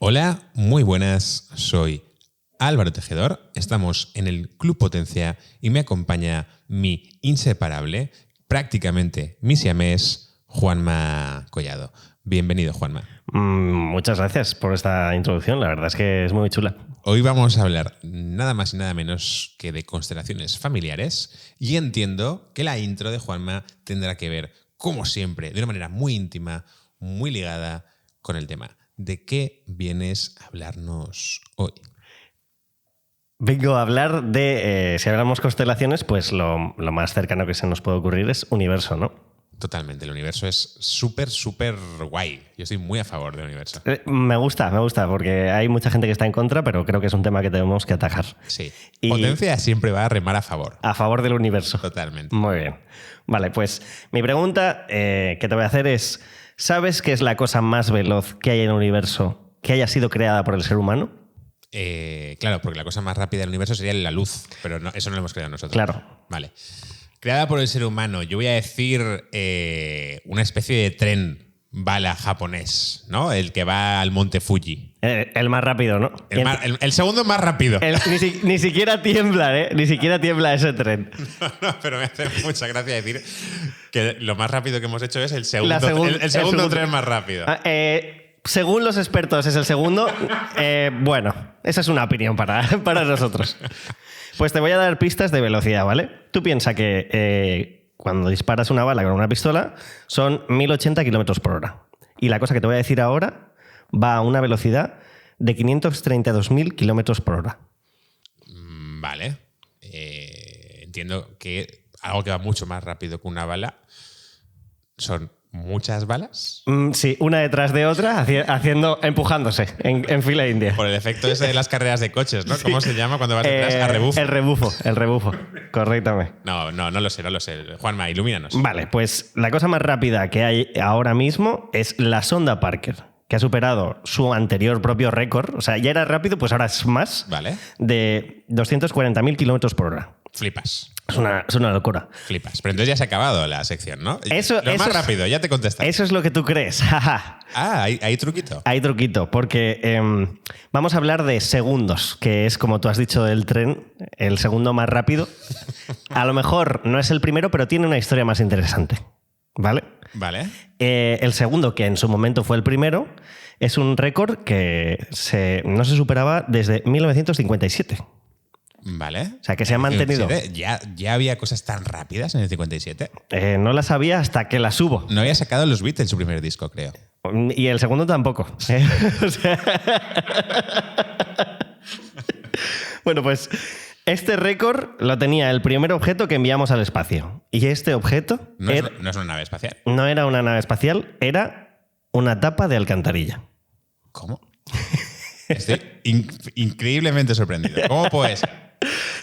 Hola, muy buenas, soy Álvaro Tejedor, estamos en el Club Potencia y me acompaña mi inseparable, prácticamente mi siamés, Juanma Collado. Bienvenido, Juanma. Muchas gracias por esta introducción, la verdad es que es muy chula. Hoy vamos a hablar nada más y nada menos que de constelaciones familiares y entiendo que la intro de Juanma tendrá que ver, como siempre, de una manera muy íntima, muy ligada con el tema. ¿De qué vienes a hablarnos hoy? Vengo a hablar de, si hablamos constelaciones, pues lo más cercano que se nos puede ocurrir es universo, ¿no? Totalmente, el universo es súper guay. Yo estoy muy a favor del universo. Me gusta, porque hay mucha gente que está en contra, pero creo que es un tema que tenemos que atacar. Sí, Potencia siempre va a remar a favor. A favor del universo. Totalmente. Muy bien. Vale, pues mi pregunta que te voy a hacer es, ¿sabes qué es la cosa más veloz que hay en el universo que haya sido creada por el ser humano? Claro, porque la cosa más rápida del universo sería la luz, pero no, eso no lo hemos creado nosotros. Claro. Vale. Creada por el ser humano, yo voy a decir una especie de tren bala japonés, ¿no? El que va al monte Fuji. El más rápido, ¿no? El segundo más rápido. Ni siquiera tiembla, ¿eh? Ni siquiera tiembla ese tren. No, pero me hace mucha gracia decir que lo más rápido que hemos hecho es el segundo tren más rápido. Según los expertos es el segundo. Bueno, esa es una opinión para nosotros. Pues te voy a dar pistas de velocidad, ¿vale? Tú piensas que cuando disparas una bala con una pistola son 1080 km por hora. Y la cosa que te voy a decir ahora va a una velocidad de 532.000 km por hora. Vale. Entiendo que algo que va mucho más rápido que una bala son muchas balas. Sí, una detrás de otra, empujándose en fila india. Por el efecto ese de las carreras de coches, ¿no? Sí. ¿Cómo se llama cuando vas detrás? A rebufo. El rebufo, correctamente. No lo sé. Juanma, ilumínanos. Vale, pues la cosa más rápida que hay ahora mismo es la sonda Parker, que ha superado su anterior propio récord. O sea, ya era rápido, pues ahora es más. Vale. De 240.000 km por hora. Flipas. Es una locura. Flipas. Pero entonces ya se ha acabado la sección, ¿no? Eso más rápido, ya te contestas. Eso es lo que tú crees. ¿Hay truquito? Hay truquito, porque vamos a hablar de segundos, que es, como tú has dicho, del tren, el segundo más rápido. A lo mejor no es el primero, pero tiene una historia más interesante. ¿Vale? Vale. El segundo, que en su momento fue el primero, es un récord que no se superaba desde 1957. Vale. O sea, que se ha mantenido. ¿Ya había cosas tan rápidas en el 57? No las había hasta que las hubo. No había sacado los Beatles su primer disco, creo. Y el segundo tampoco. O sea... Bueno, pues este récord lo tenía el primer objeto que enviamos al espacio. Y este objeto... No es una nave espacial. No era una nave espacial, era una tapa de alcantarilla. ¿Cómo? Estoy increíblemente sorprendido. ¿Cómo puede ser?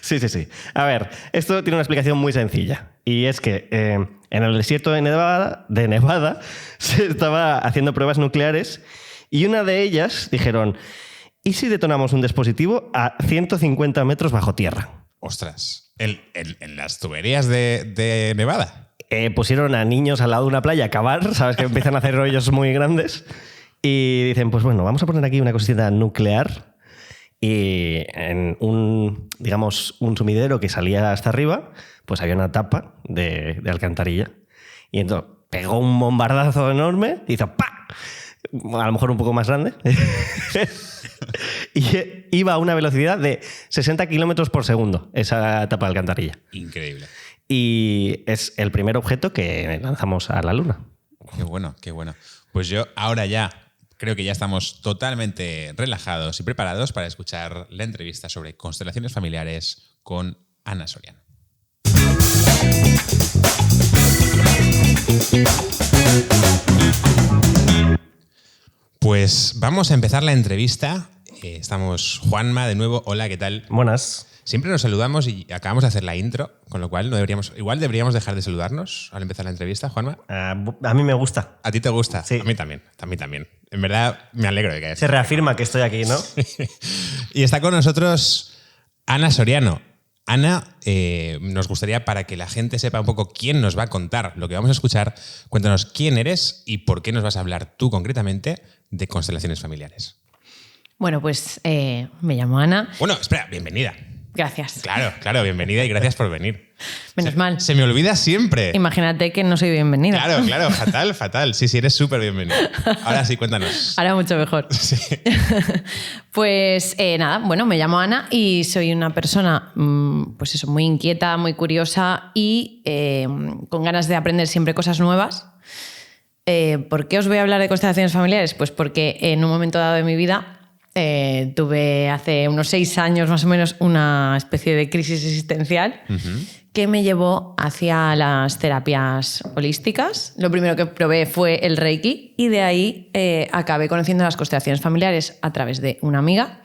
Sí. A ver, esto tiene una explicación muy sencilla. Y es que en el desierto de Nevada se estaba haciendo pruebas nucleares y una de ellas dijeron, ¿y si detonamos un dispositivo a 150 metros bajo tierra? Ostras, ¿en las tuberías de Nevada? Pusieron a niños al lado de una playa a cavar, ¿sabes? Que empiezan a hacer rollos muy grandes. Y dicen, pues bueno, vamos a poner aquí una cosita nuclear. Y en un sumidero que salía hasta arriba, pues había una tapa de alcantarilla. Y entonces pegó un bombardazo enorme y hizo ¡pa! A lo mejor un poco más grande. Y iba a una velocidad de 60 kilómetros por segundo, esa tapa de alcantarilla. Increíble. Y es el primer objeto que lanzamos a la Luna. Qué bueno. Pues yo ahora ya... Creo que ya estamos totalmente relajados y preparados para escuchar la entrevista sobre constelaciones familiares con Ana Soriano. Pues vamos a empezar la entrevista. Estamos Juanma de nuevo. Hola, ¿qué tal? Buenas. Siempre nos saludamos y acabamos de hacer la intro, con lo cual deberíamos dejar de saludarnos al empezar la entrevista, Juanma. A mí me gusta. ¿A ti te gusta? Sí. A mí también. En verdad, me alegro de que se reafirma que estoy aquí, ¿no? Y está con nosotros Ana Soriano. Ana, nos gustaría, para que la gente sepa un poco quién nos va a contar lo que vamos a escuchar, cuéntanos quién eres y por qué nos vas a hablar tú concretamente de constelaciones familiares. Bueno, pues me llamo Ana. Bueno, espera, bienvenida. Gracias. Claro, bienvenida y gracias por venir. Menos mal. Se me olvida siempre. Imagínate que no soy bienvenida. Claro, fatal. Sí, eres súper bienvenida. Ahora sí, cuéntanos. Ahora mucho mejor. Sí. Pues nada, bueno, me llamo Ana y soy una persona pues eso, muy inquieta, muy curiosa y con ganas de aprender siempre cosas nuevas. ¿Por qué os voy a hablar de constelaciones familiares? Pues porque en un momento dado de mi vida tuve hace unos 6 años más o menos una especie de crisis existencial que me llevó hacia las terapias holísticas. Lo primero que probé fue el Reiki y de ahí acabé conociendo las constelaciones familiares a través de una amiga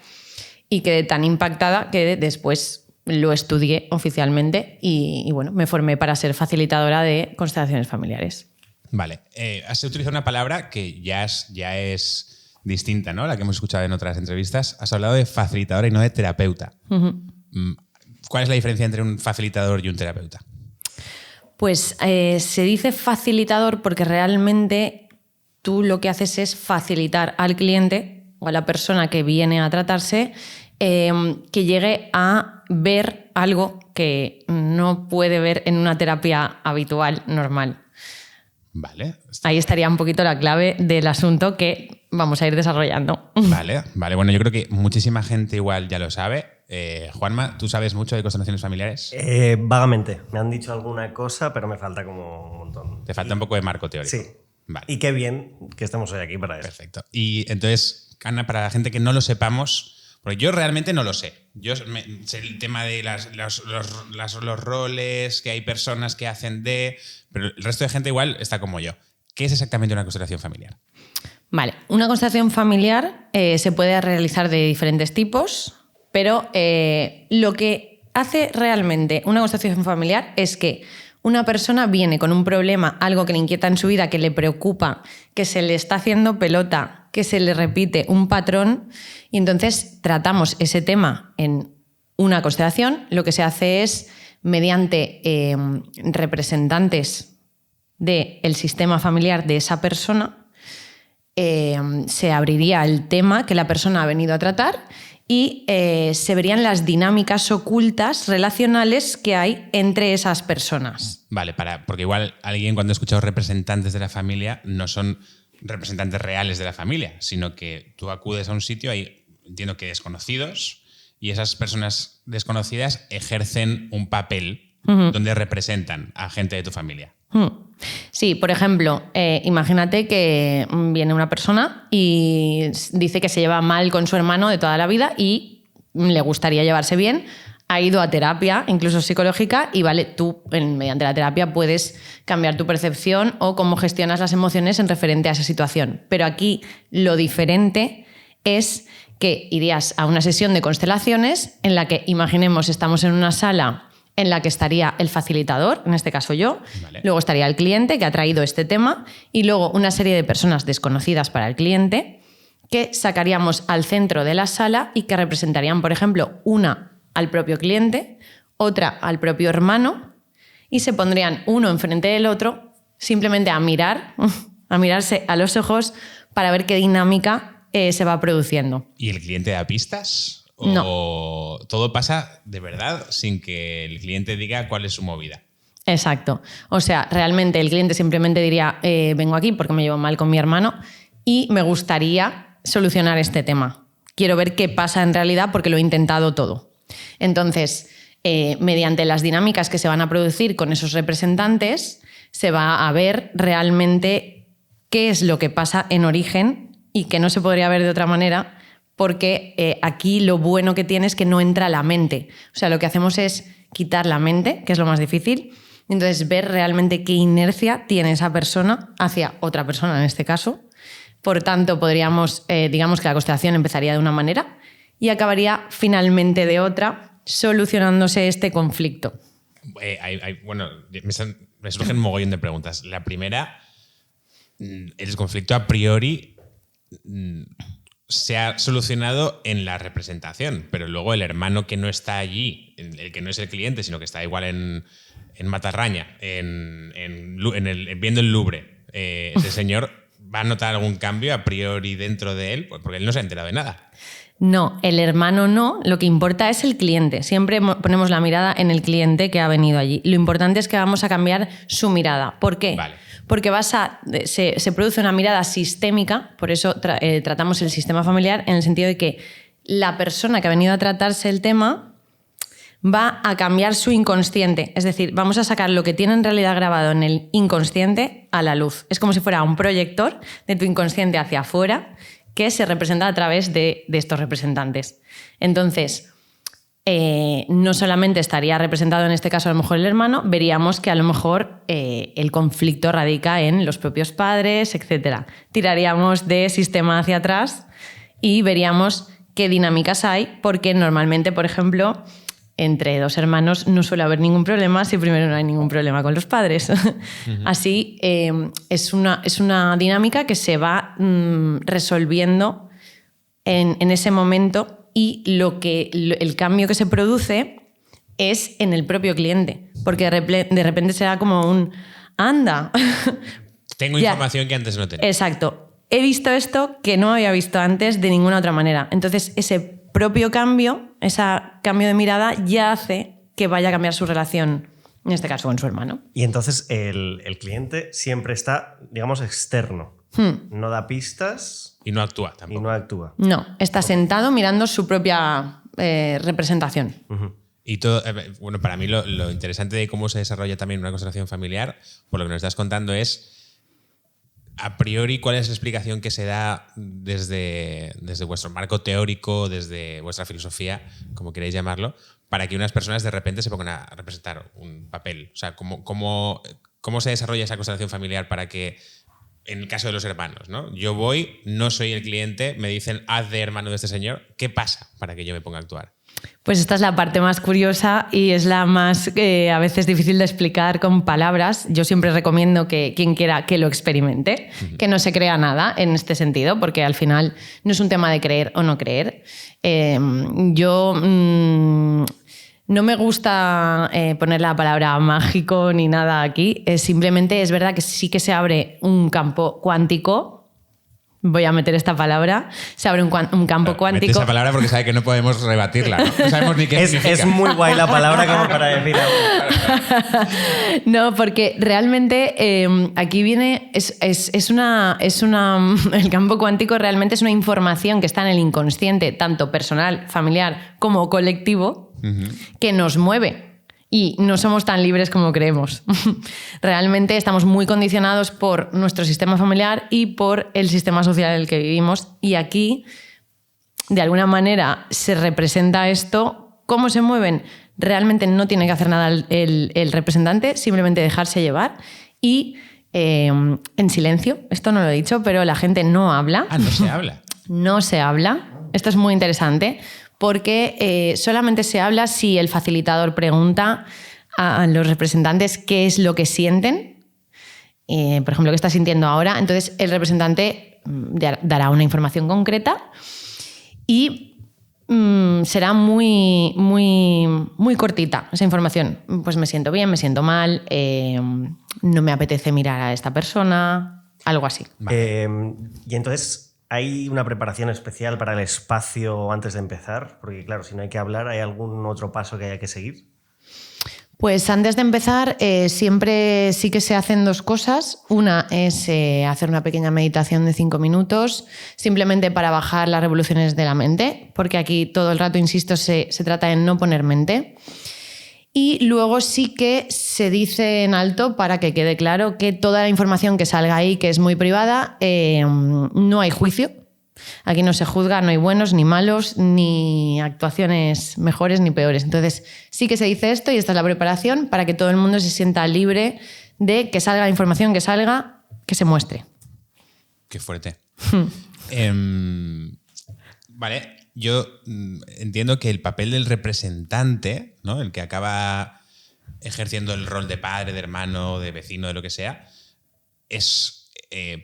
y quedé tan impactada que después lo estudié oficialmente y bueno, me formé para ser facilitadora de constelaciones familiares. Vale, has utilizado una palabra que ya es distinta, ¿no? La que hemos escuchado en otras entrevistas. Has hablado de facilitadora y no de terapeuta. ¿Cuál es la diferencia entre un facilitador y un terapeuta? Pues se dice facilitador porque realmente tú lo que haces es facilitar al cliente o a la persona que viene a tratarse que llegue a ver algo que no puede ver en una terapia habitual, normal. Vale. Ahí estaría un poquito la clave del asunto que vamos a ir desarrollando. Vale. Bueno, yo creo que muchísima gente igual ya lo sabe. Juanma, ¿tú sabes mucho de constelaciones familiares? Vagamente. Me han dicho alguna cosa, pero me falta como un montón. Te falta un poco de marco teórico. Sí. Vale. Y qué bien que estamos hoy aquí para eso. Perfecto. Y entonces, Ana, para la gente que no lo sepamos, porque yo realmente no lo sé. Yo sé el tema de los roles, que hay personas que hacen pero el resto de gente igual está como yo. ¿Qué es exactamente una constelación familiar? Vale, una constelación familiar se puede realizar de diferentes tipos, pero lo que hace realmente una constelación familiar es que una persona viene con un problema, algo que le inquieta en su vida, que le preocupa, que se le está haciendo pelota, que se le repite un patrón, y entonces tratamos ese tema en una constelación. Lo que se hace es, mediante representantes del sistema familiar de esa persona, se abriría el tema que la persona ha venido a tratar y se verían las dinámicas ocultas relacionales que hay entre esas personas. Vale, porque igual alguien cuando ha escuchado representantes de la familia no son representantes reales de la familia, sino que tú acudes a un sitio, hay, entiendo que desconocidos, y esas personas desconocidas ejercen un papel donde representan a gente de tu familia. Sí, por ejemplo, imagínate que viene una persona y dice que se lleva mal con su hermano de toda la vida y le gustaría llevarse bien. Ha ido a terapia, incluso psicológica, y vale, tú mediante la terapia puedes cambiar tu percepción o cómo gestionas las emociones en referente a esa situación. Pero aquí lo diferente es que irías a una sesión de constelaciones en la que, imaginemos, estamos en una sala en la que estaría el facilitador, en este caso yo, Vale. Luego estaría el cliente que ha traído este tema y luego una serie de personas desconocidas para el cliente que sacaríamos al centro de la sala y que representarían, por ejemplo, una al propio cliente, otra al propio hermano y se pondrían uno enfrente del otro simplemente a mirarse a los ojos para ver qué dinámica se va produciendo. ¿Y el cliente da pistas? ¿O No. todo pasa de verdad sin que el cliente diga cuál es su movida? Exacto. O sea, realmente el cliente simplemente diría vengo aquí porque me llevo mal con mi hermano y me gustaría solucionar este tema. Quiero ver qué pasa en realidad porque lo he intentado todo. Entonces, mediante las dinámicas que se van a producir con esos representantes, se va a ver realmente qué es lo que pasa en origen y que no se podría ver de otra manera porque aquí lo bueno que tiene es que no entra la mente. O sea, lo que hacemos es quitar la mente, que es lo más difícil, y entonces ver realmente qué inercia tiene esa persona hacia otra persona en este caso. Por tanto, podríamos, digamos que la constelación empezaría de una manera y acabaría finalmente de otra, solucionándose este conflicto. Bueno, me surgen un mogollón de preguntas. La primera, el conflicto a priori se ha solucionado en la representación, pero luego el hermano que no está allí, el que no es el cliente, sino que está igual en Matarraña, viendo el Louvre, ese señor va a notar algún cambio a priori dentro de él, pues porque él no se ha enterado de nada. No, el hermano no, lo que importa es el cliente. Siempre ponemos la mirada en el cliente que ha venido allí. Lo importante es que vamos a cambiar su mirada. ¿Por qué? Vale. Porque se produce una mirada sistémica, por eso tratamos el sistema familiar, en el sentido de que la persona que ha venido a tratarse el tema va a cambiar su inconsciente. Es decir, vamos a sacar lo que tiene en realidad grabado en el inconsciente a la luz. Es como si fuera un proyector de tu inconsciente hacia afuera que se representa a través de estos representantes. Entonces, no solamente estaría representado en este caso a lo mejor el hermano, veríamos que a lo mejor el conflicto radica en los propios padres, etc. Tiraríamos de sistema hacia atrás y veríamos qué dinámicas hay, porque normalmente, por ejemplo, entre dos hermanos no suele haber ningún problema si primero no hay ningún problema con los padres. Así, es una dinámica que se va resolviendo en ese momento, y el cambio que se produce es en el propio cliente, porque de repente será como un ¡anda! Tengo información que antes no tenía. Exacto. He visto esto que no había visto antes de ninguna otra manera. Entonces, ese propio cambio, ese cambio de mirada, ya hace que vaya a cambiar su relación, en este caso con su hermano. Y entonces el cliente siempre está, digamos, externo. No da pistas. Y no actúa tampoco. Y no actúa. No, está sentado mirando su propia representación. Y todo, bueno, para mí lo interesante de cómo se desarrolla también una constelación familiar, por lo que nos estás contando, es a priori cuál es la explicación que se da desde vuestro marco teórico, desde vuestra filosofía, como queréis llamarlo, para que unas personas de repente se pongan a representar un papel. O sea, ¿cómo se desarrolla esa constelación familiar para que, en el caso de los hermanos, ¿no? Yo voy, no soy el cliente, me dicen, haz de hermano de este señor. ¿Qué pasa para que yo me ponga a actuar? Pues esta es la parte más curiosa y es la más a veces difícil de explicar con palabras. Yo siempre recomiendo que quien quiera que lo experimente, que no se crea nada en este sentido, porque al final no es un tema de creer o no creer. No me gusta poner la palabra mágico ni nada aquí. Simplemente es verdad que sí que se abre un campo cuántico. Voy a meter esta palabra. Se abre un campo cuántico. Mete esa palabra porque sabe que no podemos rebatirla, ¿no? No sabemos ni qué significa. Es muy guay la palabra como para decir algo. No, porque realmente aquí viene... el campo cuántico realmente es una información que está en el inconsciente, tanto personal, familiar como colectivo, que nos mueve. Y no somos tan libres como creemos. Realmente estamos muy condicionados por nuestro sistema familiar y por el sistema social en el que vivimos. Y aquí, de alguna manera, se representa esto. ¿Cómo se mueven? Realmente no tiene que hacer nada el representante, simplemente dejarse llevar. Y en silencio, esto no lo he dicho, pero la gente no habla. Ah, no se habla. No se habla. Esto es muy interesante, porque solamente se habla si el facilitador pregunta a los representantes qué es lo que sienten, por ejemplo, qué está sintiendo ahora. Entonces el representante dará una información concreta y será muy, muy, muy cortita esa información. Pues me siento bien, me siento mal, no me apetece mirar a esta persona, algo así. Vale. Y entonces... ¿hay una preparación especial para el espacio antes de empezar? Porque claro, si no hay que hablar, ¿hay algún otro paso que haya que seguir? Pues antes de empezar, siempre sí que se hacen dos cosas. Una es hacer una pequeña meditación de 5 minutos, simplemente para bajar las revoluciones de la mente, porque aquí todo el rato, insisto, se trata de no poner mente. Y luego sí que se dice en alto, para que quede claro, que toda la información que salga ahí, que es muy privada, no hay juicio. Aquí no se juzga, no hay buenos ni malos, ni actuaciones mejores ni peores. Entonces sí que se dice esto, y esta es la preparación para que todo el mundo se sienta libre de que salga la información que salga, que se muestre. Qué fuerte. Vale. Yo entiendo que el papel del representante, ¿no? El que acaba ejerciendo el rol de padre, de hermano, de vecino, de lo que sea, es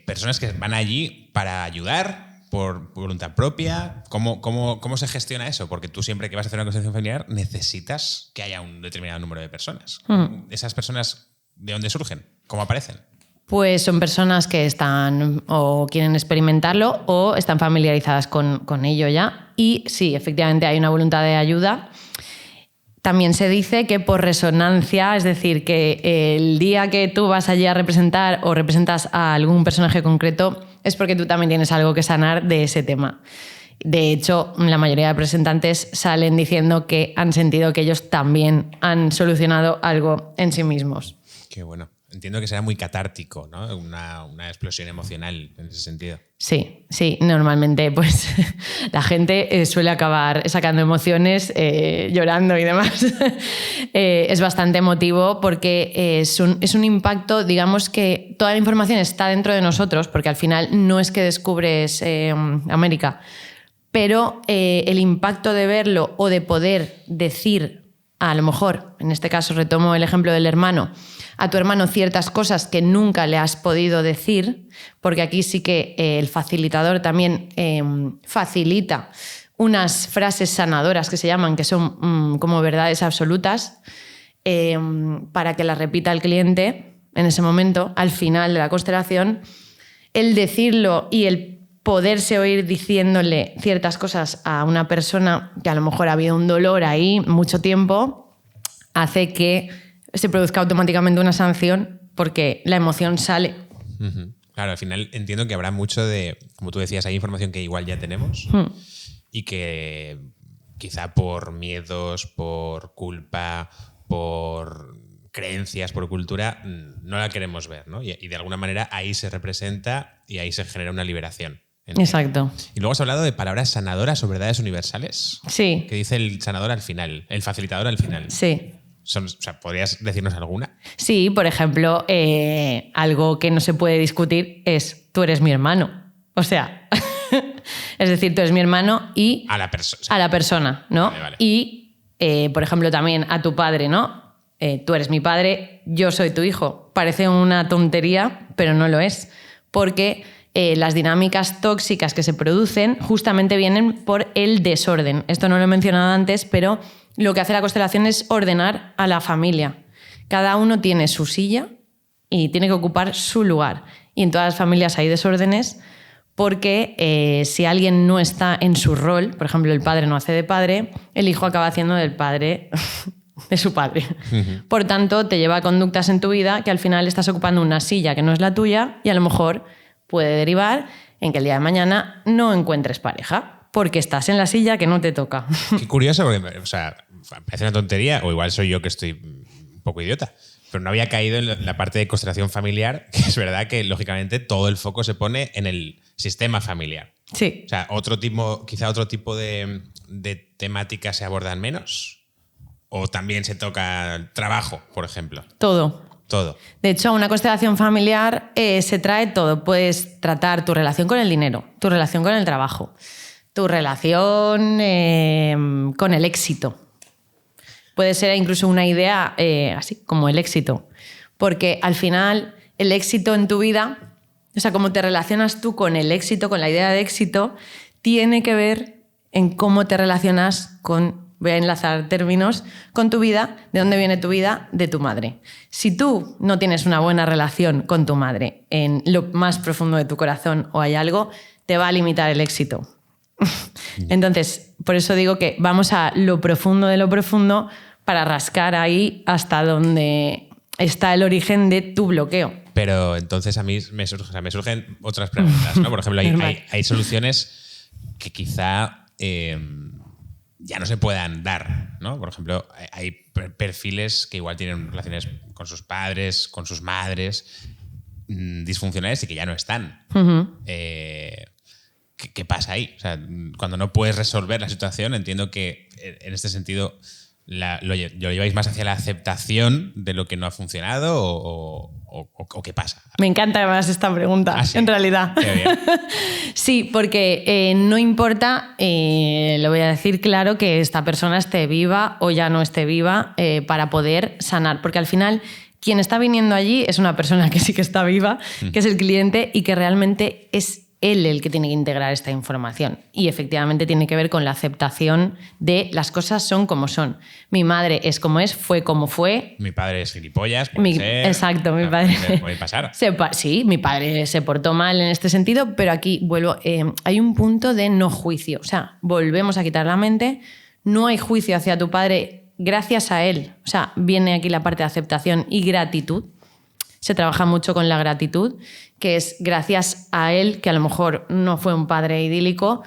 personas que van allí para ayudar por voluntad propia. ¿Cómo se gestiona eso? Porque tú siempre que vas a hacer una constelación familiar necesitas que haya un determinado número de personas. ¿Esas personas de dónde surgen? ¿Cómo aparecen? Pues son personas que están o quieren experimentarlo o están familiarizadas con ello ya. Y sí, efectivamente hay una voluntad de ayuda. También se dice que por resonancia, es decir, que el día que tú vas allí a representar o representas a algún personaje concreto es porque tú también tienes algo que sanar de ese tema. De hecho, la mayoría de representantes salen diciendo que han sentido que ellos también han solucionado algo en sí mismos. Qué bueno. Entiendo que será muy catártico, ¿no? Una explosión emocional en ese sentido. Sí, normalmente pues la gente suele acabar sacando emociones, llorando y demás. Es bastante emotivo porque es un impacto, digamos que toda la información está dentro de nosotros, porque al final no es que descubres América, pero el impacto de verlo o de poder decir, a lo mejor, en este caso retomo el ejemplo del hermano, a tu hermano ciertas cosas que nunca le has podido decir, porque aquí sí que el facilitador también facilita unas frases sanadoras que se llaman, que son como verdades absolutas, para que las repita el cliente en ese momento, al final de la constelación. El decirlo y el poderse oír diciéndole ciertas cosas a una persona que a lo mejor ha habido un dolor ahí mucho tiempo, hace que se produzca automáticamente una sanción porque la emoción sale. Uh-huh. Claro, al final entiendo que habrá mucho de, como tú decías, hay información que igual ya tenemos y que quizá por miedos, por culpa, por creencias, por cultura, no la queremos ver, ¿no? Y de alguna manera ahí se representa y ahí se genera una liberación. Exacto. Y luego has hablado de palabras sanadoras o verdades universales. Sí. Que dice el sanador al final, el facilitador al final. Sí. ¿Podrías decirnos alguna? Sí, por ejemplo, algo que no se puede discutir es tú eres mi hermano. O sea, es decir, tú eres mi hermano y a la persona, ¿no? Vale. Y, por ejemplo, también a tu padre, ¿no? Tú eres mi padre, yo soy tu hijo. Parece una tontería, pero no lo es. Porque las dinámicas tóxicas que se producen justamente vienen por el desorden. Esto no lo he mencionado antes, pero lo que hace la constelación es ordenar a la familia. Cada uno tiene su silla y tiene que ocupar su lugar. Y en todas las familias hay desórdenes porque si alguien no está en su rol, por ejemplo, el padre no hace de padre, el hijo acaba haciendo del padre de su padre. Uh-huh. Por tanto, te lleva a conductas en tu vida que al final estás ocupando una silla que no es la tuya y a lo mejor puede derivar en que el día de mañana no encuentres pareja porque estás en la silla que no te toca. Qué curioso, porque parece una tontería, o igual soy yo que estoy un poco idiota, pero no había caído en la parte de constelación familiar, que es verdad que, lógicamente, todo el foco se pone en el sistema familiar. Sí. O sea, quizá otro tipo de temáticas se abordan menos, o también se toca el trabajo, por ejemplo. Todo. De hecho, a una constelación familiar se trae todo. Puedes tratar tu relación con el dinero, tu relación con el trabajo, tu relación con el éxito. Puede ser incluso una idea así como el éxito. Porque al final el éxito en tu vida, o sea, cómo te relacionas tú con el éxito, con la idea de éxito, tiene que ver en cómo te relacionas con, voy a enlazar términos, con tu vida. ¿De dónde viene tu vida? De tu madre. Si tú no tienes una buena relación con tu madre en lo más profundo de tu corazón o hay algo, te va a limitar el éxito. Entonces, por eso digo que vamos a lo profundo de lo profundo para rascar ahí hasta donde está el origen de tu bloqueo. Pero entonces a mí me surgen otras preguntas, ¿no? Por ejemplo, hay soluciones que quizá ya no se puedan dar, ¿no? Por ejemplo, hay perfiles que igual tienen relaciones con sus padres, con sus madres, disfuncionales y que ya no están. Uh-huh. ¿Qué pasa ahí? O sea, cuando no puedes resolver la situación, entiendo que en este sentido lo lleváis más hacia la aceptación de lo que no ha funcionado o qué pasa. Me encanta además esta pregunta, ¿Ah, sí? En realidad. Qué bien. Sí, porque no importa, lo voy a decir claro, que esta persona esté viva o ya no esté viva para poder sanar, porque al final quien está viniendo allí es una persona que sí que está viva, que es el cliente y que realmente es él el que tiene que integrar esta información. Y efectivamente tiene que ver con la aceptación de las cosas son como son. Mi madre es como es, fue como fue. Mi padre es gilipollas, puede ser. Exacto, mi padre. Puede pasar. Sí, mi padre se portó mal en este sentido, pero aquí vuelvo. Hay un punto de no juicio. O sea, volvemos a quitar la mente. No hay juicio hacia tu padre gracias a él. O sea, viene aquí la parte de aceptación y gratitud. Se trabaja mucho con la gratitud, que es gracias a él, que a lo mejor no fue un padre idílico,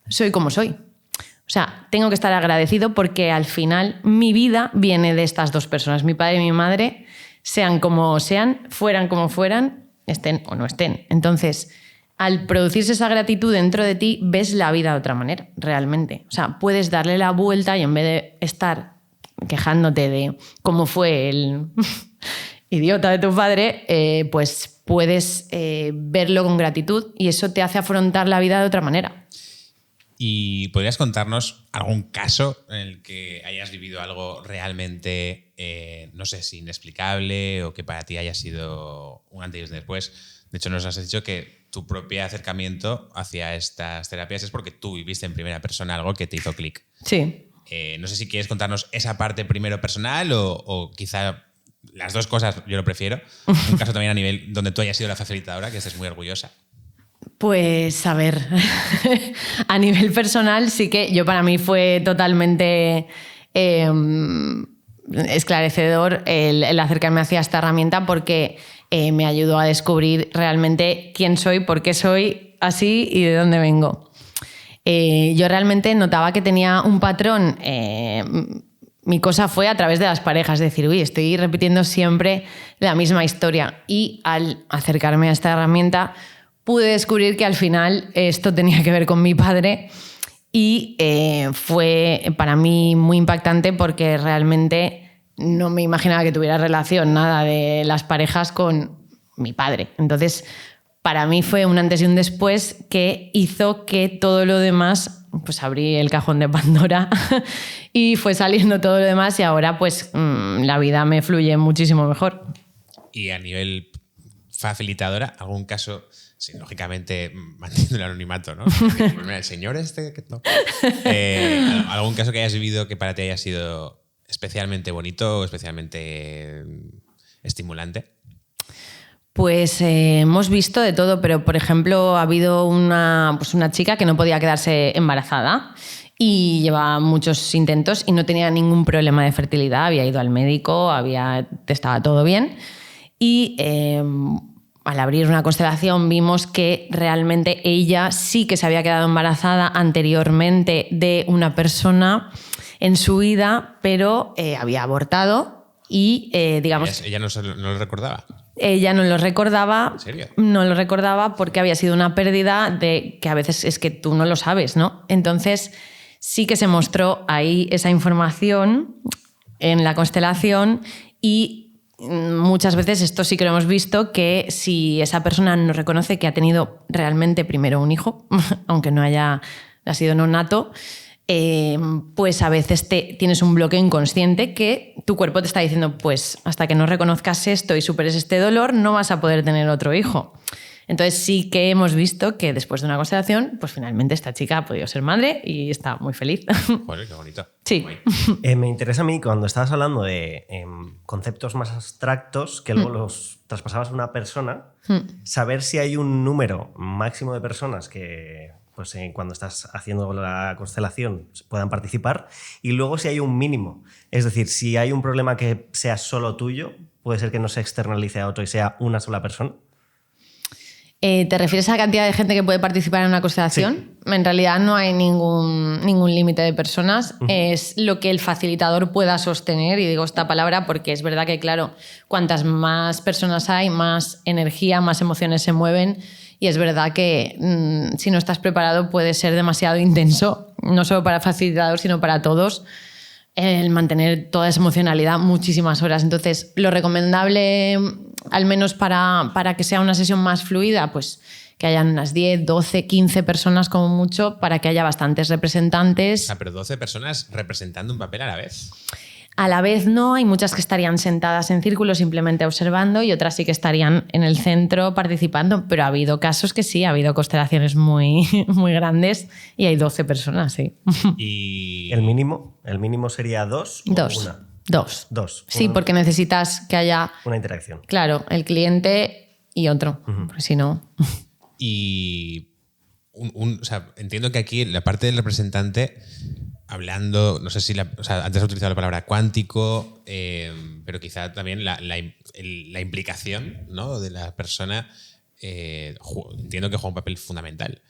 soy como soy. O sea, tengo que estar agradecido porque al final mi vida viene de estas dos personas, mi padre y mi madre, sean como sean, fueran como fueran, estén o no estén. Entonces, al producirse esa gratitud dentro de ti, ves la vida de otra manera, realmente. O sea, puedes darle la vuelta y en vez de estar quejándote de cómo fue el idiota de tu padre, pues puedes verlo con gratitud y eso te hace afrontar la vida de otra manera. ¿Y podrías contarnos algún caso en el que hayas vivido algo realmente, no sé si inexplicable o que para ti haya sido un antes y un después? De hecho, nos has dicho que tu propio acercamiento hacia estas terapias es porque tú viviste en primera persona algo que te hizo clic. Sí. No sé si quieres contarnos esa parte primero personal o quizá las dos cosas, yo lo prefiero. Un caso también a nivel donde tú hayas sido la facilitadora, que estés muy orgullosa. Pues a ver, a nivel personal sí que yo para mí fue totalmente esclarecedor el acercarme hacia esta herramienta porque me ayudó a descubrir realmente quién soy, por qué soy así y de dónde vengo. Yo realmente notaba que tenía un patrón. Mi cosa fue a través de las parejas, decir, uy, estoy repitiendo siempre la misma historia. Y al acercarme a esta herramienta pude descubrir que al final esto tenía que ver con mi padre y fue para mí muy impactante porque realmente no me imaginaba que tuviera relación nada de las parejas con mi padre. Entonces, para mí fue un antes y un después que hizo que todo lo demás, pues abrí el cajón de Pandora y fue saliendo todo lo demás y ahora pues la vida me fluye muchísimo mejor. Y a nivel facilitadora, algún caso, sí, lógicamente manteniendo el anonimato, ¿no? Pues mira, el señor este... No. ¿Algún caso que hayas vivido que para ti haya sido especialmente bonito o especialmente estimulante? Pues hemos visto de todo, pero por ejemplo ha habido una chica que no podía quedarse embarazada y llevaba muchos intentos y no tenía ningún problema de fertilidad, había ido al médico, estaba todo bien y al abrir una constelación vimos que realmente ella sí que se había quedado embarazada anteriormente de una persona en su vida, pero había abortado y digamos... ¿Ella no lo recordaba? Ella no lo recordaba. ¿En serio? No lo recordaba porque había sido una pérdida de que a veces es que tú no lo sabes, ¿no? Entonces sí que se mostró ahí esa información en la constelación y muchas veces esto sí que lo hemos visto, que si esa persona no reconoce que ha tenido realmente primero un hijo, aunque no ha sido no nato, pues a veces tienes un bloqueo inconsciente que tu cuerpo te está diciendo, pues hasta que no reconozcas esto y superes este dolor, no vas a poder tener otro hijo. Entonces sí que hemos visto que después de una constelación, pues finalmente esta chica ha podido ser madre y está muy feliz. Joder, qué bonito. Sí. Me interesa a mí cuando estabas hablando de conceptos más abstractos que luego los traspasabas a una persona, saber si hay un número máximo de personas que... pues cuando estás haciendo la constelación puedan participar y luego si hay un mínimo. Es decir, si hay un problema que sea solo tuyo, puede ser que no se externalice a otro y sea una sola persona. ¿Te refieres a la cantidad de gente que puede participar en una constelación? Sí. En realidad no hay ningún límite de personas. Es lo que el facilitador pueda sostener, y digo esta palabra porque es verdad que, claro, cuantas más personas hay, más energía, más emociones se mueven. Y es verdad que si no estás preparado puede ser demasiado intenso, no solo para el facilitador, sino para todos, el mantener toda esa emocionalidad muchísimas horas. Entonces, lo recomendable, al menos para que sea una sesión más fluida, pues que hayan unas 10, 12, 15 personas como mucho, para que haya bastantes representantes. Pero 12 personas representando un papel a la vez. A la vez no, hay muchas que estarían sentadas en círculo simplemente observando y otras sí que estarían en el centro participando, pero ha habido casos que sí, ha habido constelaciones muy, muy grandes y hay 12 personas, sí. Y ¿El mínimo sería 2 o Dos. una? Dos. Sí, porque necesitas que haya, Una interacción. claro, el cliente y otro, porque si no... Y o sea, entiendo que aquí la parte del representante, hablando, no sé si o sea, antes has utilizado la palabra cuántico, pero quizá también la implicación, ¿no?, de la persona, entiendo que juega un papel fundamental.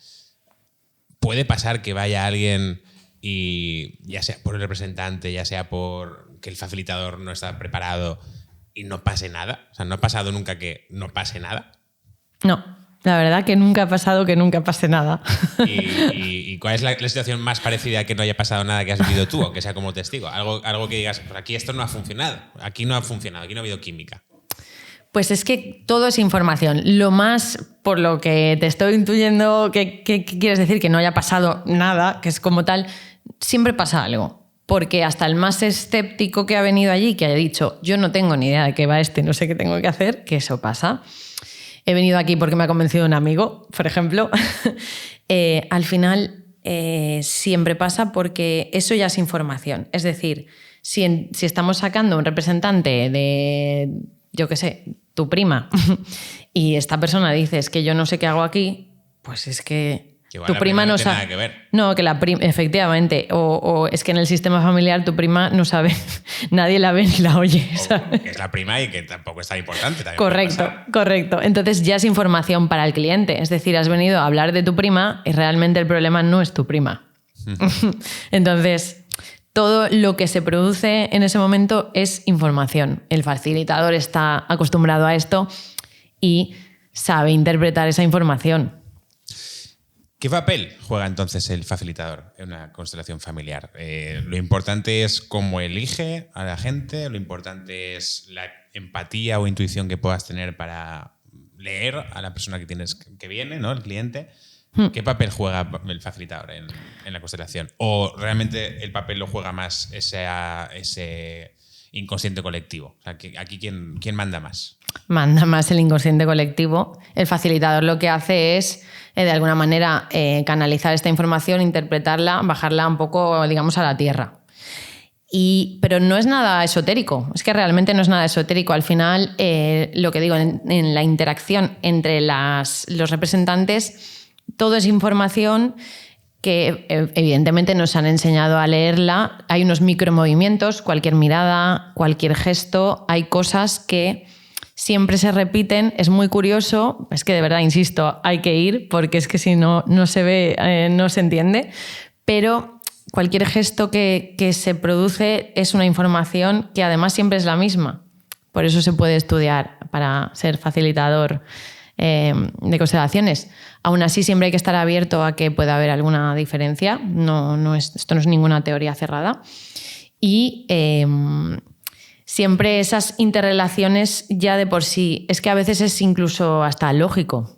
Puede pasar que vaya alguien y ya sea por el representante, ya sea por que el facilitador no está preparado y no pase nada. O sea, no ha pasado nunca que no pase nada. No, la verdad que nunca ha pasado que nunca pase nada. ¿Y cuál es la situación más parecida a que no haya pasado nada que has vivido tú, aunque sea como testigo? Algo que digas, pues aquí esto no ha funcionado, aquí no ha habido química. Pues es que todo es información. Lo más, por lo que te estoy intuyendo, que quieres decir que no haya pasado nada, que es como tal, siempre pasa algo. Porque hasta el más escéptico que ha venido allí, que haya dicho, yo no tengo ni idea de qué va esto y no sé qué tengo que hacer, que eso pasa. He venido aquí porque me ha convencido un amigo, por ejemplo. Al final siempre pasa porque eso ya es información. Es decir, si estamos sacando un representante de, yo qué sé, tu prima, y esta persona dice, es que yo no sé qué hago aquí, pues es que tu prima no sabe. Nada que ver. No, que la prima, efectivamente. O es que en el sistema familiar tu prima no sabe, nadie la ve ni la oye. ¿sabes? Que es la prima y que tampoco es tan importante. Correcto. Entonces ya es información para el cliente. Es decir, has venido a hablar de tu prima y realmente el problema no es tu prima. Entonces, todo lo que se produce en ese momento es información. El facilitador está acostumbrado a esto y sabe interpretar esa información. ¿Qué papel juega entonces el facilitador en una constelación familiar? Lo importante es cómo elige a la gente, lo importante es la empatía o intuición que puedas tener para leer a la persona que viene, ¿no?, el cliente. ¿Qué papel juega el facilitador en la constelación? ¿O realmente el papel lo juega más ese inconsciente colectivo? O sea, aquí ¿quién manda más? Manda más el inconsciente colectivo. El facilitador lo que hace es, de alguna manera, canalizar esta información, interpretarla, bajarla un poco, digamos, a la tierra. Pero no es nada esotérico, es que realmente no es nada esotérico. Al final, lo que digo, en la interacción entre los representantes, todo es información que evidentemente nos han enseñado a leerla. Hay unos micromovimientos, cualquier mirada, cualquier gesto, hay cosas que siempre se repiten. Es muy curioso, es que de verdad, insisto, hay que ir porque es que si no se ve, no se entiende, pero cualquier gesto que se produce es una información que además siempre es la misma. Por eso se puede estudiar para ser facilitador de constelaciones. Aún así, siempre hay que estar abierto a que pueda haber alguna diferencia. Esto no es ninguna teoría cerrada. Y siempre esas interrelaciones ya de por sí, es que a veces es incluso hasta lógico.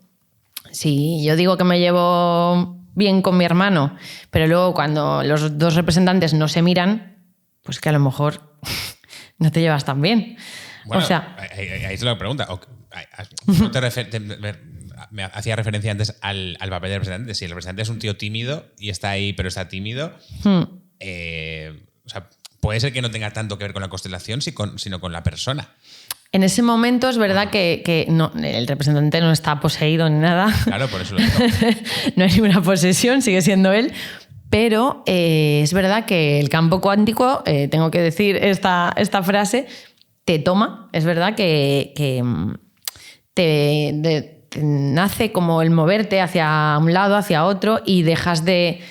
Si yo digo que me llevo bien con mi hermano, pero luego cuando los dos representantes no se miran, pues que a lo mejor no te llevas tan bien. Bueno, o sea, ahí es la pregunta. Me hacía referencia antes al papel del representante. Si el representante es un tío tímido y está ahí, pero está tímido, o sea, puede ser que no tenga tanto que ver con la constelación, sino con la persona. En ese momento es verdad que no, el representante no está poseído ni nada. Claro, por eso lo digo. No hay ninguna posesión, sigue siendo él. Pero es verdad que el campo cuántico, tengo que decir esta frase, te toma. Es verdad que te nace como el moverte hacia un lado, hacia otro, y dejas de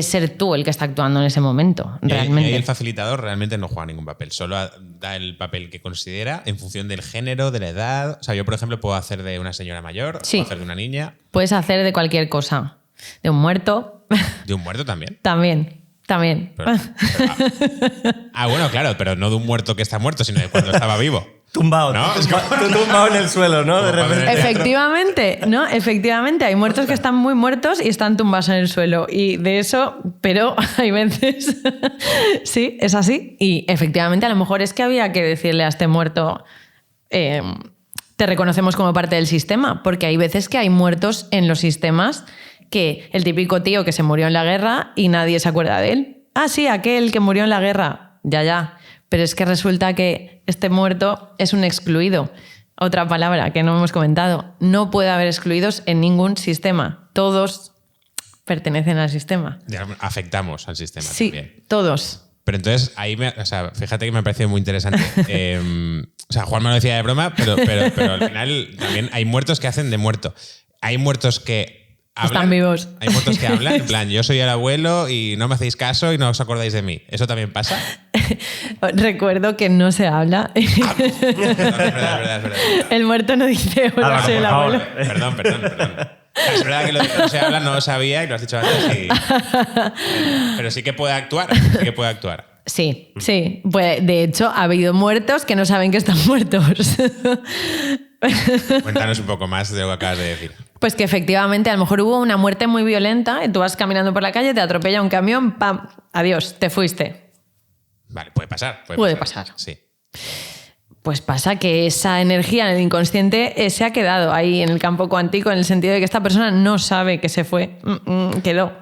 ser tú el que está actuando en ese momento. Realmente. Y ahí el facilitador realmente no juega ningún papel, solo da el papel que considera en función del género, de la edad. O sea, yo, por ejemplo, puedo hacer de una señora mayor, sí, puedo hacer de una niña. Puedes hacer de cualquier cosa. De un muerto. ¿De un muerto también? También. Bueno, claro, pero no de un muerto que está muerto, sino de cuando estaba vivo. Tumbado. ¿No? Es Tú tumbado en el suelo, ¿no? De repente. Efectivamente, ¿no? Efectivamente, hay muertos que están muy muertos y están tumbados en el suelo. Y de eso, pero hay veces. Sí, es así. Y efectivamente, a lo mejor es que había que decirle a este muerto. Te reconocemos como parte del sistema, porque hay veces que hay muertos en los sistemas que el típico tío que se murió en la guerra y nadie se acuerda de él. Ah, sí, aquel que murió en la guerra. Ya. Pero es que resulta que este muerto es un excluido. Otra palabra que no hemos comentado. No puede haber excluidos en ningún sistema. Todos pertenecen al sistema. Afectamos al sistema sí, también. Todos. Pero entonces, ahí fíjate que me ha parecido muy interesante. Juan me lo decía de broma, pero al final también hay muertos que hacen de muerto. Hay muertos que hablan. Están vivos. Hay muertos que hablan, en plan, yo soy el abuelo y no me hacéis caso y no os acordáis de mí. ¿Eso también pasa? Recuerdo que no se habla. Es verdad. El muerto no dice, hola, soy el abuelo. Perdón. Es verdad que lo de que no se habla no lo sabía y lo has dicho antes. Pero sí que puede actuar. Sí. Pues, de hecho, ha habido muertos que no saben que están muertos. Cuéntanos un poco más de lo que acabas de decir. Pues que efectivamente a lo mejor hubo una muerte muy violenta y tú vas caminando por la calle, te atropella un camión, ¡pam! Adiós, te fuiste. Vale, puede pasar. Puede pasar. Sí. Pues pasa que esa energía en el inconsciente se ha quedado ahí en el campo cuántico, en el sentido de que esta persona no sabe que se fue, quedó.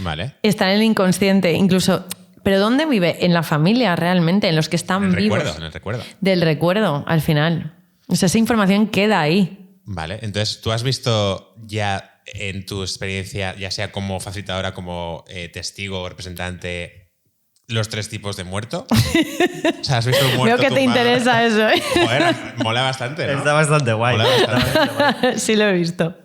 Vale. Está en el inconsciente, incluso. ¿Pero dónde vive? En la familia, realmente, en los que están vivos. En el recuerdo. Del recuerdo, al final. O sea, esa información queda ahí. Vale, entonces, ¿tú has visto ya en tu experiencia, ya sea como facilitadora, como testigo o representante, los 3 tipos de muerto? O sea, ¿has visto un muerto Veo que te interesa eso, ¿eh? Joder, mola bastante, ¿no? Está bastante guay. Sí lo he visto.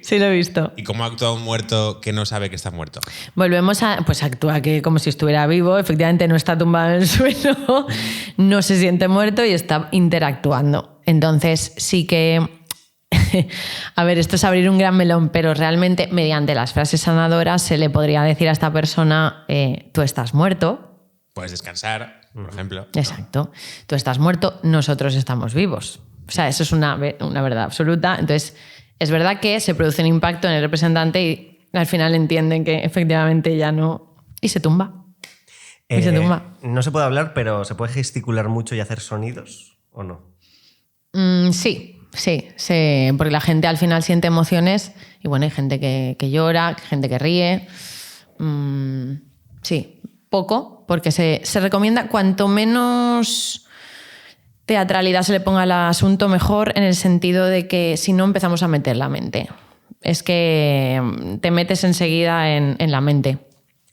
Sí lo he visto. ¿Y cómo actúa un muerto que no sabe que está muerto? Volvemos a... Pues actúa que como si estuviera vivo, efectivamente no está tumbado en el suelo, no se siente muerto y está interactuando. Entonces sí que... A ver, esto es abrir un gran melón, pero realmente mediante las frases sanadoras se le podría decir a esta persona, tú estás muerto. Puedes descansar, por ejemplo. Exacto. Tú estás muerto, nosotros estamos vivos. O sea, eso es una verdad absoluta. Entonces, es verdad que se produce un impacto en el representante y al final entienden que efectivamente ya no... Y se tumba. No se puede hablar, pero ¿se puede gesticular mucho y hacer sonidos o no? Sí, porque la gente al final siente emociones y bueno, hay gente que llora, gente que ríe. Sí, poco, porque se recomienda cuanto menos teatralidad se le ponga al asunto, mejor, en el sentido de que si no empezamos a meter la mente. Es que te metes enseguida en la mente.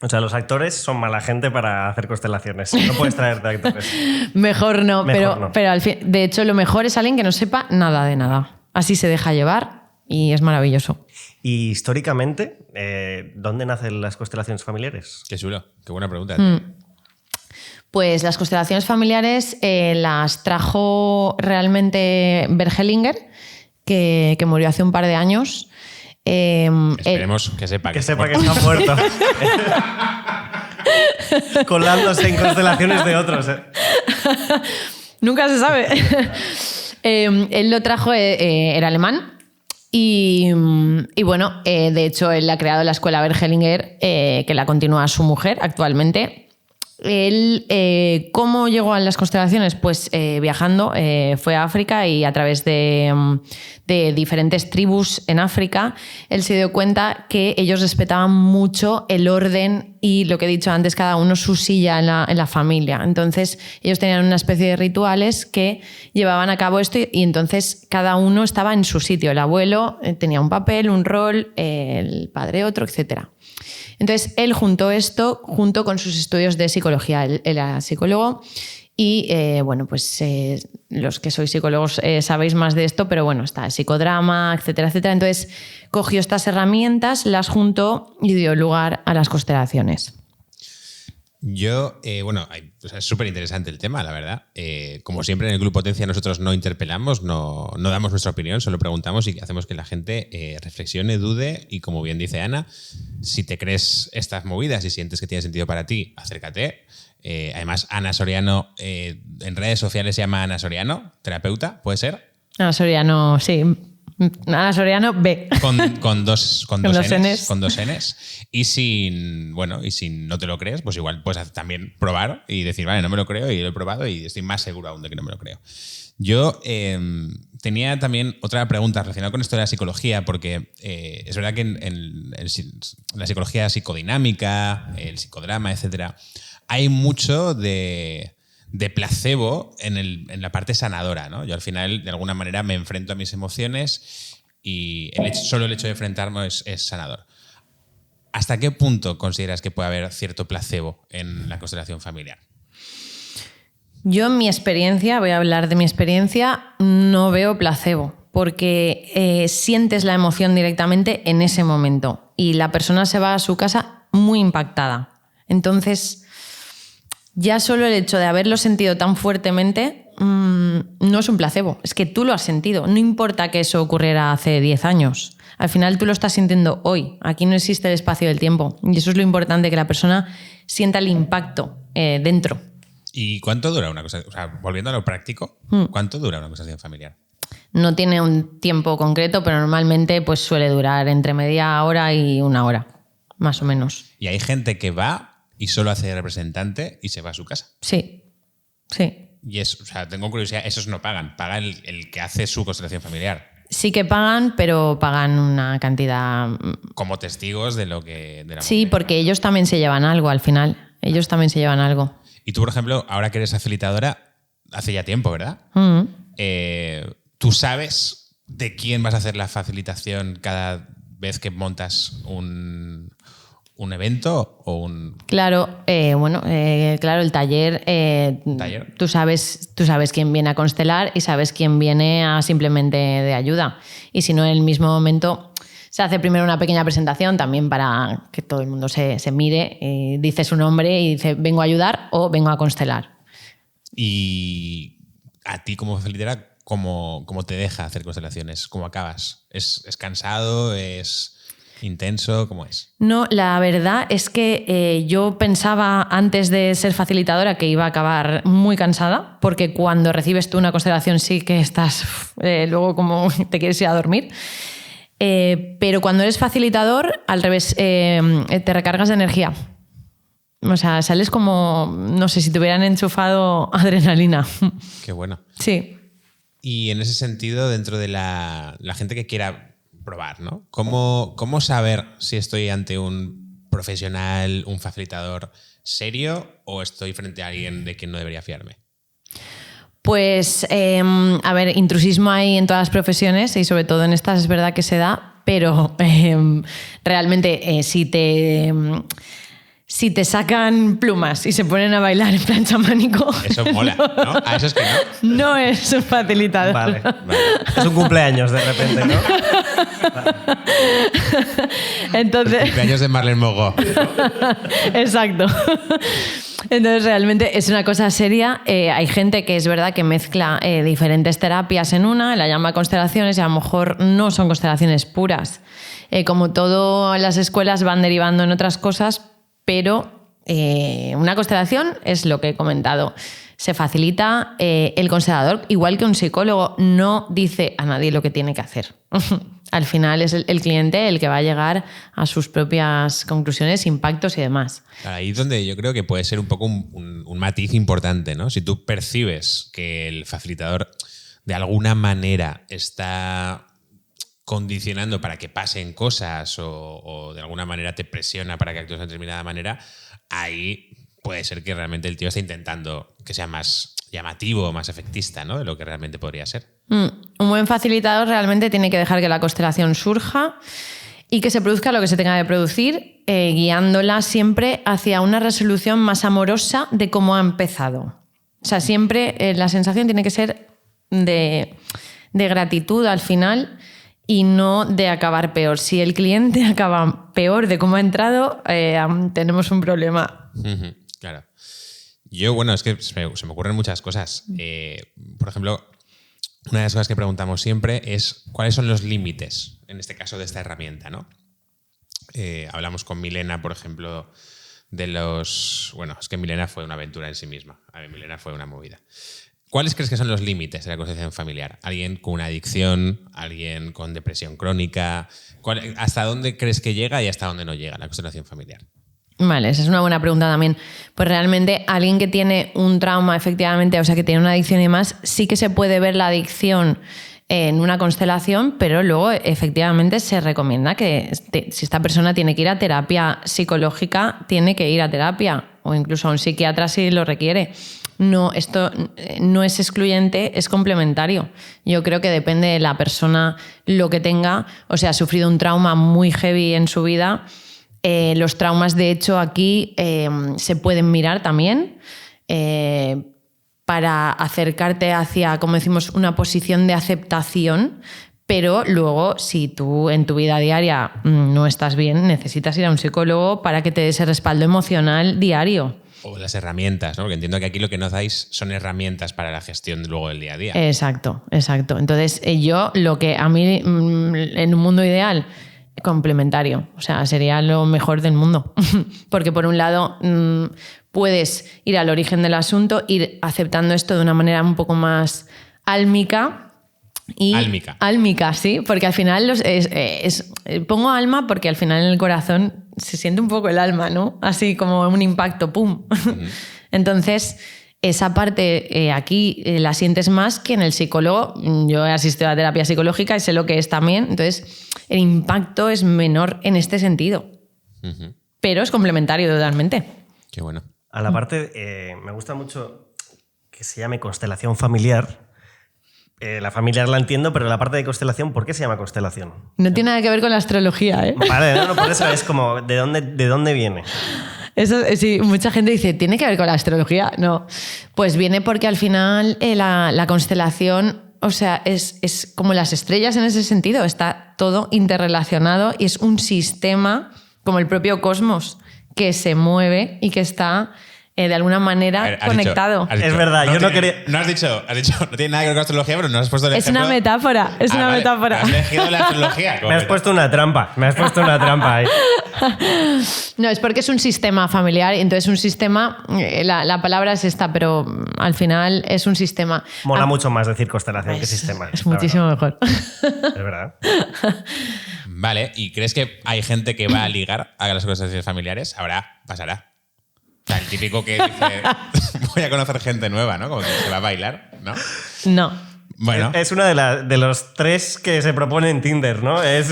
O sea, los actores son mala gente para hacer constelaciones. No puedes traerte actores. Mejor no. Pero al fin, de hecho lo mejor es alguien que no sepa nada de nada. Así se deja llevar y es maravilloso. Y históricamente, ¿dónde nacen las constelaciones familiares? Qué chulo, qué buena pregunta. Pues las constelaciones familiares las trajo realmente Bert Hellinger, que murió hace un par de años. Esperemos que sepa que está muerto. Colándose en constelaciones de otros. Nunca se sabe. Él lo trajo, era alemán. Y bueno, de hecho, él ha creado la escuela Bert Hellinger, que la continúa su mujer actualmente. Él, ¿cómo llegó a las constelaciones? Pues viajando, fue a África y a través de diferentes tribus en África, él se dio cuenta que ellos respetaban mucho el orden y lo que he dicho antes, cada uno su silla en la familia. Entonces, ellos tenían una especie de rituales que llevaban a cabo esto y entonces cada uno estaba en su sitio. El abuelo tenía un papel, un rol, el padre otro, etcétera. Entonces, él juntó esto junto con sus estudios de psicología. Él era psicólogo y, bueno, pues los que sois psicólogos sabéis más de esto, pero bueno, está el psicodrama, etcétera, etcétera. Entonces, cogió estas herramientas, las juntó y dio lugar a las constelaciones. Yo, es súper interesante el tema, la verdad. Como siempre en el Club Potencia nosotros no interpelamos, no damos nuestra opinión, solo preguntamos y hacemos que la gente reflexione, dude y, como bien dice Ana, si te crees estas movidas y sientes que tiene sentido para ti, acércate. Además, Ana Soriano, en redes sociales se llama Ana Soriano, terapeuta, ¿puede ser? Ana Soriano, sí. Ana Soriano B. Con dos Ns. Con dos Ns. Y si no te lo crees, pues igual puedes también probar y decir, vale, no me lo creo y lo he probado y estoy más seguro aún de que no me lo creo. Yo tenía también otra pregunta relacionada con esto de la psicología, porque es verdad que en la psicología psicodinámica, el psicodrama, etcétera, hay mucho de placebo en la parte sanadora, ¿no? Yo al final, de alguna manera, me enfrento a mis emociones y solo el hecho de enfrentarme es sanador. ¿Hasta qué punto consideras que puede haber cierto placebo en la constelación familiar? Yo en mi experiencia, voy a hablar de mi experiencia, no veo placebo, porque sientes la emoción directamente en ese momento y la persona se va a su casa muy impactada. Entonces, ya solo el hecho de haberlo sentido tan fuertemente no es un placebo, es que tú lo has sentido. No importa que eso ocurriera hace 10 años. Al final tú lo estás sintiendo hoy. Aquí no existe el espacio del tiempo. Y eso es lo importante, que la persona sienta el impacto dentro. ¿Y cuánto dura una cosa? O sea, volviendo a lo práctico, ¿cuánto dura una constelación familiar? No tiene un tiempo concreto, pero normalmente pues, suele durar entre media hora y una hora, más o menos. ¿Y hay gente que va y solo hace de representante y se va a su casa? Sí, sí. Y tengo curiosidad, esos no pagan, paga el que hace su constelación familiar. Sí que pagan, pero pagan una cantidad... Como testigos de lo que... De la sí, mujer, porque ¿no? ellos también se llevan algo al final. Ellos también se llevan algo. Y tú, por ejemplo, ahora que eres facilitadora, hace ya tiempo, ¿verdad? ¿Tú sabes de quién vas a hacer la facilitación cada vez que montas un evento o un... Claro, claro, el taller, ¿Taller? Tú sabes quién viene a constelar y sabes quién viene a simplemente de ayuda. Y si no, en el mismo momento se hace primero una pequeña presentación también para que todo el mundo se mire, dice su nombre y dice vengo a ayudar o vengo a constelar. Y a ti como facilitadora, ¿cómo te deja hacer constelaciones? ¿Cómo acabas? ¿Es cansado? ¿Es intenso? ¿Cómo es? No, la verdad es que yo pensaba antes de ser facilitadora que iba a acabar muy cansada, porque cuando recibes tú una constelación sí que estás luego como te quieres ir a dormir. Pero cuando eres facilitador, al revés, te recargas de energía. O sea, sales como, no sé, si te hubieran enchufado adrenalina. Qué bueno. Sí. Y en ese sentido, dentro de la gente que quiera probar, ¿no? ¿Cómo saber si estoy ante un profesional, un facilitador serio o estoy frente a alguien de quien no debería fiarme? Pues, a ver, intrusismo hay en todas las profesiones y sobre todo en estas es verdad que se da, pero realmente si te sacan plumas y se ponen a bailar en plan chamánico... Eso mola, ¿no? A eso es que no. No es un facilitador. Vale. Es un cumpleaños de repente, ¿no? Entonces... Cumpleaños de Marlene Mogó. Exacto. Entonces realmente es una cosa seria. Hay gente que es verdad que mezcla diferentes terapias en una, la llama constelaciones y a lo mejor no son constelaciones puras. Como todo, las escuelas van derivando en otras cosas, pero una constelación es lo que he comentado. Se facilita, el constelador, igual que un psicólogo, no dice a nadie lo que tiene que hacer. Al final es el cliente el que va a llegar a sus propias conclusiones, impactos y demás. Ahí es donde yo creo que puede ser un poco un matiz importante, ¿no? Si tú percibes que el facilitador de alguna manera está condicionando para que pasen cosas o de alguna manera te presiona para que actúes de determinada manera, ahí puede ser que realmente el tío está intentando que sea más llamativo, más efectista, ¿no? De lo que realmente podría ser. Un buen facilitador realmente tiene que dejar que la constelación surja y que se produzca lo que se tenga que producir, guiándola siempre hacia una resolución más amorosa de cómo ha empezado. O sea, siempre la sensación tiene que ser de gratitud al final y no de acabar peor. Si el cliente acaba peor de cómo ha entrado, tenemos un problema. Claro. Yo, bueno, es que se me ocurren muchas cosas. Por ejemplo, una de las cosas que preguntamos siempre es cuáles son los límites, en este caso, de esta herramienta, ¿no? Hablamos con Milena, por ejemplo, de los... Bueno, es que Milena fue una aventura en sí misma. A mí Milena fue una movida. ¿Cuáles crees que son los límites de la constelación familiar? ¿Alguien con una adicción? ¿Alguien con depresión crónica? ¿Hasta dónde crees que llega y hasta dónde no llega la constelación familiar? Vale, esa es una buena pregunta también. Pues realmente alguien que tiene un trauma, efectivamente, o sea, que tiene una adicción y demás, sí que se puede ver la adicción en una constelación, pero luego efectivamente se recomienda que si esta persona tiene que ir a terapia psicológica, tiene que ir a terapia o incluso a un psiquiatra si lo requiere. No, esto no es excluyente, es complementario. Yo creo que depende de la persona lo que tenga, o sea, ha sufrido un trauma muy heavy en su vida. Los traumas, de hecho, aquí se pueden mirar también para acercarte hacia, como decimos, una posición de aceptación, pero luego, si tú en tu vida diaria no estás bien, necesitas ir a un psicólogo para que te dé ese respaldo emocional diario. O las herramientas, ¿no? Porque entiendo que aquí lo que no dais son herramientas para la gestión luego del día a día. Exacto, exacto. Entonces, yo lo que a mí, en un mundo ideal, complementario, o sea, sería lo mejor del mundo. Porque por un lado puedes ir al origen del asunto, ir aceptando esto de una manera un poco más álmica. Álmica, sí, porque al final pongo alma porque al final en el corazón se siente un poco el alma, ¿no? Así como un impacto, ¡pum! Entonces, esa parte aquí la sientes más que en el psicólogo. Yo he asistido a terapia psicológica y sé lo que es también. Entonces, el impacto es menor en este sentido. Pero es complementario totalmente. Qué bueno. A la parte, me gusta mucho que se llame constelación familiar. La familiar la entiendo, pero la parte de constelación, ¿por qué se llama constelación? No tiene nada que ver con la astrología, ¿eh? Vale, no, por eso es como, ¿de dónde viene? Eso, sí, mucha gente dice, ¿tiene que ver con la astrología? No. Pues viene porque al final la constelación, o sea, es como las estrellas en ese sentido, está todo interrelacionado y es un sistema, como el propio cosmos, que se mueve y que está de alguna manera conectado. Es verdad, yo no quería... Has dicho, no tiene nada que ver con astrología, pero no has puesto el ejemplo. Es una metáfora, es una metáfora. Has elegido la astrología. Me has puesto una trampa ahí. No, es porque es un sistema familiar, entonces un sistema, la palabra es esta, pero al final es un sistema. Mola mucho más decir constelación que sistema. Es muchísimo mejor. Es verdad. Vale, ¿y crees que hay gente que va a ligar a las constelaciones familiares? Pasará. O sea, el típico que dice, voy a conocer gente nueva, ¿no? Como que se va a bailar, ¿no? No. Bueno. Es una de los 3 que se propone en Tinder, ¿no? Es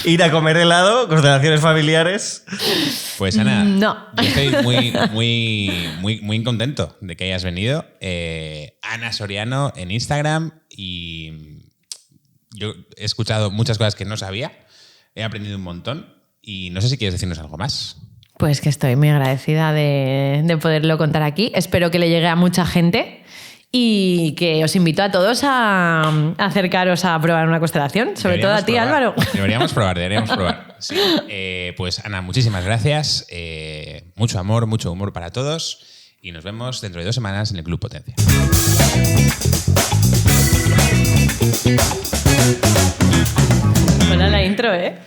ir a comer helado, constelaciones familiares. Pues Ana, no. Yo estoy muy contento de que hayas venido. Ana Soriano en Instagram y yo he escuchado muchas cosas que no sabía, he aprendido un montón y no sé si quieres decirnos algo más. Pues que estoy muy agradecida de poderlo contar aquí. Espero que le llegue a mucha gente y que os invito a todos a acercaros a probar una constelación, sobre todo a ti, Álvaro. Deberíamos probar. Sí. Pues Ana, muchísimas gracias. Mucho amor, mucho humor para todos y nos vemos dentro de 2 semanas en el Club Potencia. Buena la intro, ¿eh?